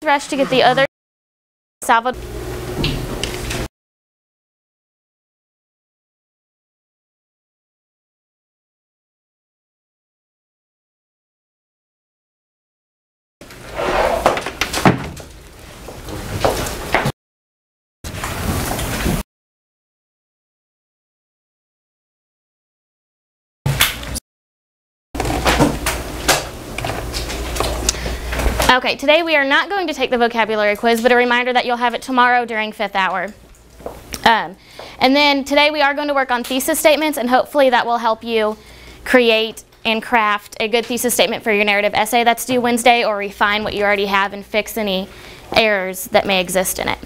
rush to get the other Salvador. Okay, today we are not going to take the vocabulary quiz, but a reminder that you'll have it tomorrow during 5th hour. And then today we are going to work on thesis statements, and hopefully that will help you create and craft a good thesis statement for your narrative essay that's due Wednesday, or refine what you already have and fix any errors that may exist in it.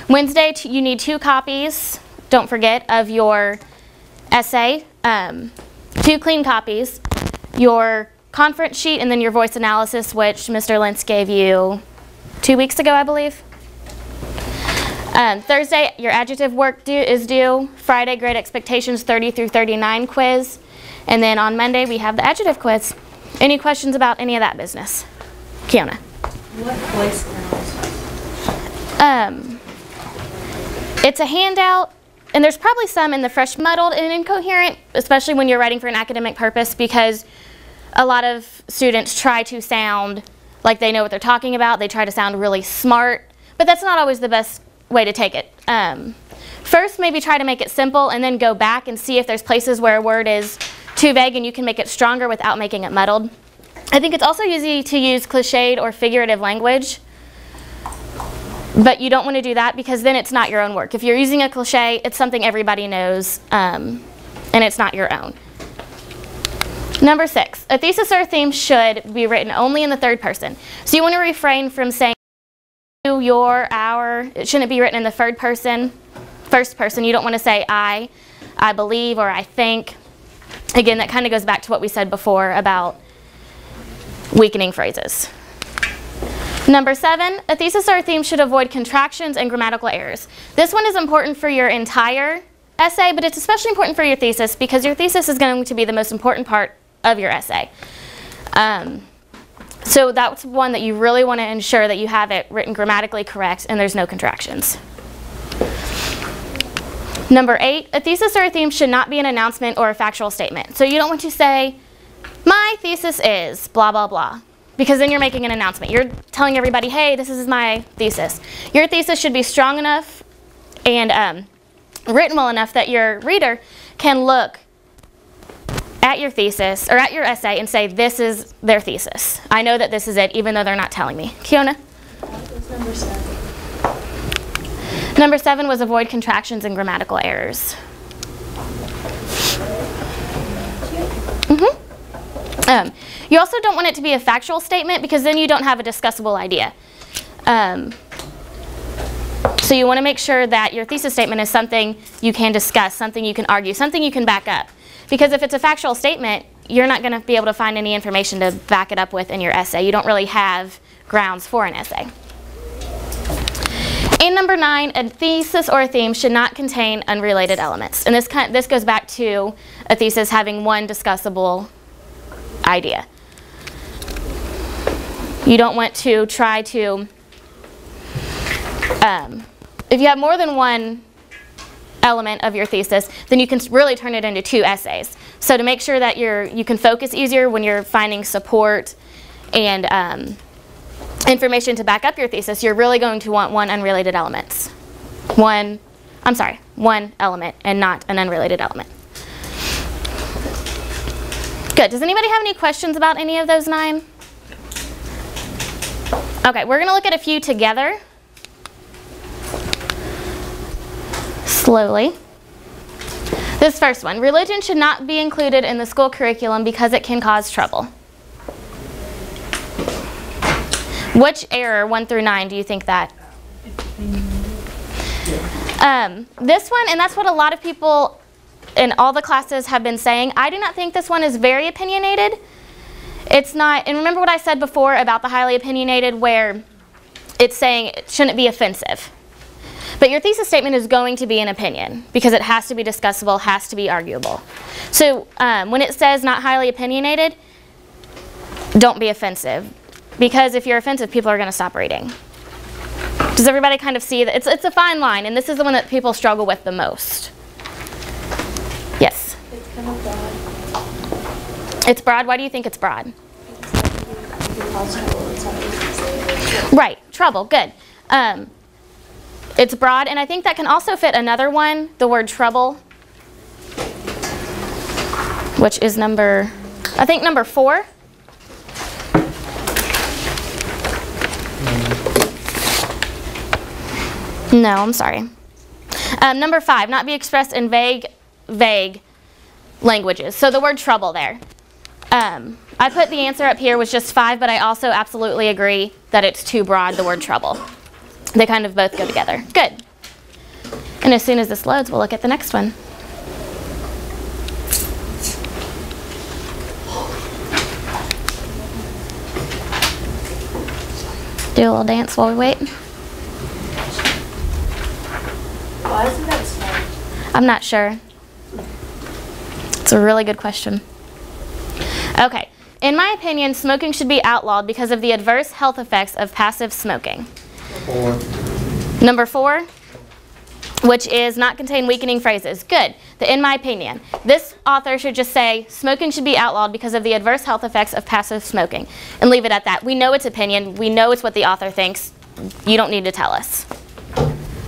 Wednesday, you need 2 copies, don't forget, of your essay, 2 clean copies, your conference sheet, and then your voice analysis, which Mr. Lentz gave you 2 weeks ago, I believe. Thursday, your adjective work is due. Friday, grade expectations 30 through 39 quiz. And then on Monday, we have the adjective quiz. Any questions about any of that business? Kiona. What voice analysis? It's a handout, and there's probably some in the fresh, muddled and incoherent, especially when you're writing for an academic purpose, because a lot of students try to sound like they know what they're talking about. They try to sound really smart, but that's not always the best way to take it. First, maybe try to make it simple, and then go back and see if there's places where a word is too vague and you can make it stronger without making it muddled. I think it's also easy to use cliched or figurative language, but you don't want to do that because then it's not your own work. If you're using a cliche, it's something everybody knows, and it's not your own. Number 6, a thesis or a theme should be written only in the 3rd person. So you want to refrain from saying you, your, our. It shouldn't be written in the 3rd person, 1st person. You don't want to say I believe, or I think. Again, that kind of goes back to what we said before about weakening phrases. Number 7, a thesis or a theme should avoid contractions and grammatical errors. This one is important for your entire essay, but it's especially important for your thesis because your thesis is going to be the most important part of your essay. So that's one that you really want to ensure that you have it written grammatically correct and there's no contractions. Number 8, a thesis or a theme should not be an announcement or a factual statement. So you don't want to say, my thesis is blah, blah, blah, because then you're making an announcement. You're telling everybody, hey, this is my thesis. Your thesis should be strong enough and written well enough that your reader can look at your thesis or at your essay and say, this is their thesis. I know that this is it, even though they're not telling me. Kiona? What was number 7? Number 7 was avoid contractions and grammatical errors. You also don't want it to be a factual statement because then you don't have a discussable idea. So you want to make sure that your thesis statement is something you can discuss, something you can argue, something you can back up. Because if it's a factual statement, you're not going to be able to find any information to back it up with in your essay. You don't really have grounds for an essay. And number 9, a thesis or a theme should not contain unrelated elements. And this goes back to a thesis having one discussable idea. You don't want to try to, if you have more than one element of your thesis, then you can really turn it into 2 essays. So to make sure that you can focus easier when you're finding support and information to back up your thesis, you're really going to want one unrelated element. One element and not an unrelated element. Good. Does anybody have any questions about any of those 9? Okay, we're going to look at a few together. Slowly. This first one, religion should not be included in the school curriculum because it can cause trouble. Which error, 1 through 9, do you think that? This one, and that's what a lot of people in all the classes have been saying. I do not think this one is very opinionated. It's not, and remember what I said before about the highly opinionated where it's saying it shouldn't be offensive. But your thesis statement is going to be an opinion because it has to be discussable, has to be arguable. So when it says not highly opinionated, don't be offensive. because if you're offensive, people are going to stop reading. Does everybody kind of see that? It's a fine line, and this is the one that people struggle with the most. Yes? It's kind of broad. It's broad. Why do you think it's broad? It's Right. Trouble. Good. It's broad, and I think that can also fit another one, the word trouble, which is number 4. No, I'm sorry. Number 5, not be expressed in vague languages. So the word trouble there. I put the answer up here was just 5, but I also absolutely agree that it's too broad, the word trouble. They kind of both go together. Good. And as soon as this loads, we'll look at the next one. Do a little dance while we wait. Why isn't that smart? I'm not sure. It's a really good question. Okay. In my opinion, smoking should be outlawed because of the adverse health effects of passive smoking. 4. Number 4, which is not contain weakening phrases. Good. In my opinion, this author should just say smoking should be outlawed because of the adverse health effects of passive smoking and leave it at that. We know it's opinion. We know it's what the author thinks. You don't need to tell us.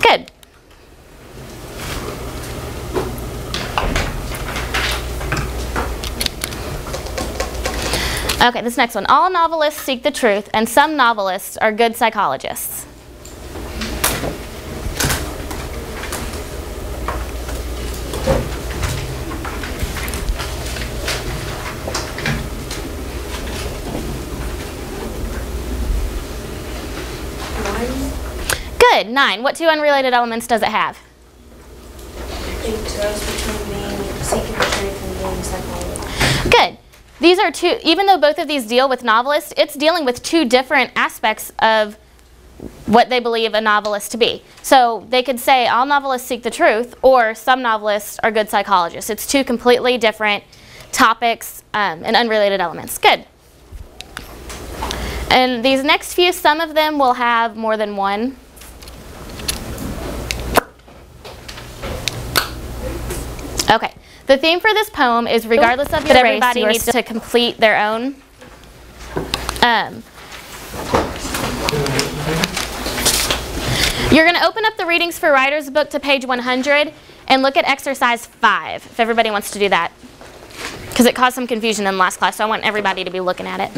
Good. Okay, this next one. All novelists seek the truth, and some novelists are good psychologists. Good, 9. What 2 unrelated elements does it have? It goes between being seeking the truth and being psychology. Good. These are 2, even though both of these deal with novelists, it's dealing with 2 different aspects of what they believe a novelist to be. So they could say all novelists seek the truth, or some novelists are good psychologists. It's 2 completely different topics and unrelated elements. Good. And these next few, some of them will have more than one. Okay. The theme for this poem is regardless of your race, everybody needs to complete their own. You're going to open up the Readings for Writers book to page 100 and look at exercise 5, if everybody wants to do that. Because it caused some confusion in the last class, so I want everybody to be looking at it.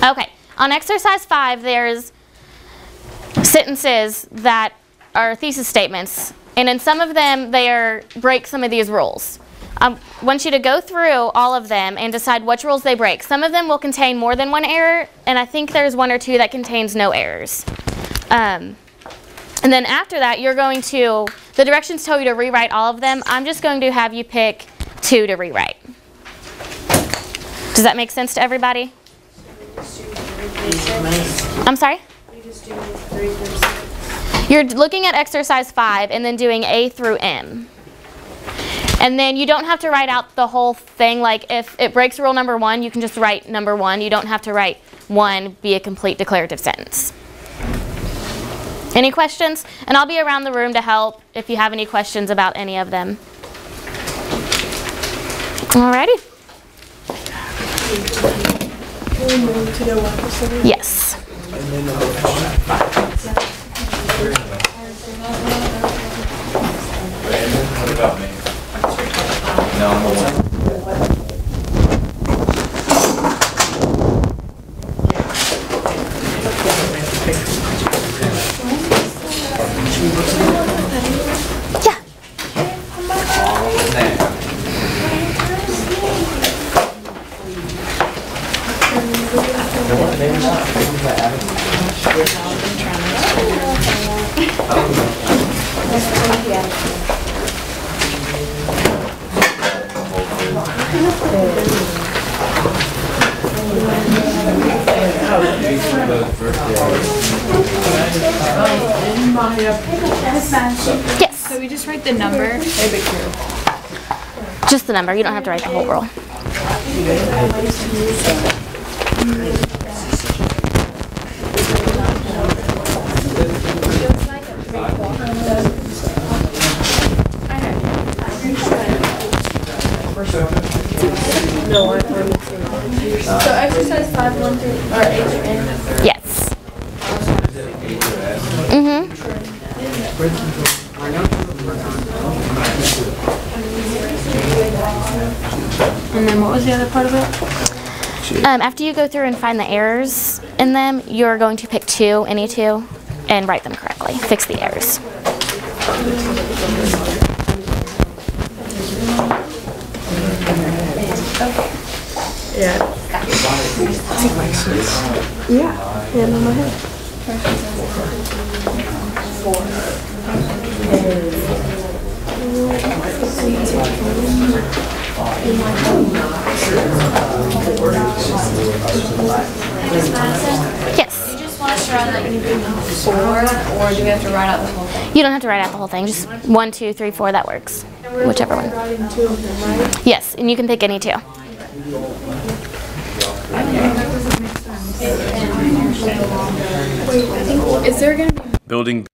Okay, on exercise 5, there's sentences that are thesis statements, and in some of them, they break some of these rules. I want you to go through all of them and decide which rules they break. Some of them will contain more than one error, and I think there's 1 or 2 that contains no errors. And then after that, you're going to, the directions tell you to rewrite all of them. I'm just going to have you pick 2 to rewrite. Does that make sense to everybody? I'm sorry? You just do 3 through 6. You're looking at exercise 5 and then doing A through M. And then you don't have to write out the whole thing. Like if it breaks rule number 1, you can just write number 1. You don't have to write 1 be a complete declarative sentence. Any questions? And I'll be around the room to help if you have any questions about any of them. Alrighty. Yes. What about me? No, I'm the one. Yeah. Yes. So we just write the number. Just the number. You don't have to write the whole rule. So exercise 5, 1 through, or 8 through N? Yes. Mm-hmm. And then what was the other part of it? After you go through and find the errors in them, you're going to pick two, any two, and write them correctly. Fix the errors. Yes. You just want us to write like 4, or do we have to write out the whole thing? You don't have to write out the whole thing. Just 1, 2, 3, 4. That works. Whichever one. Writing 2 of them, right? Yes, and you can pick any two. Is there going to be Building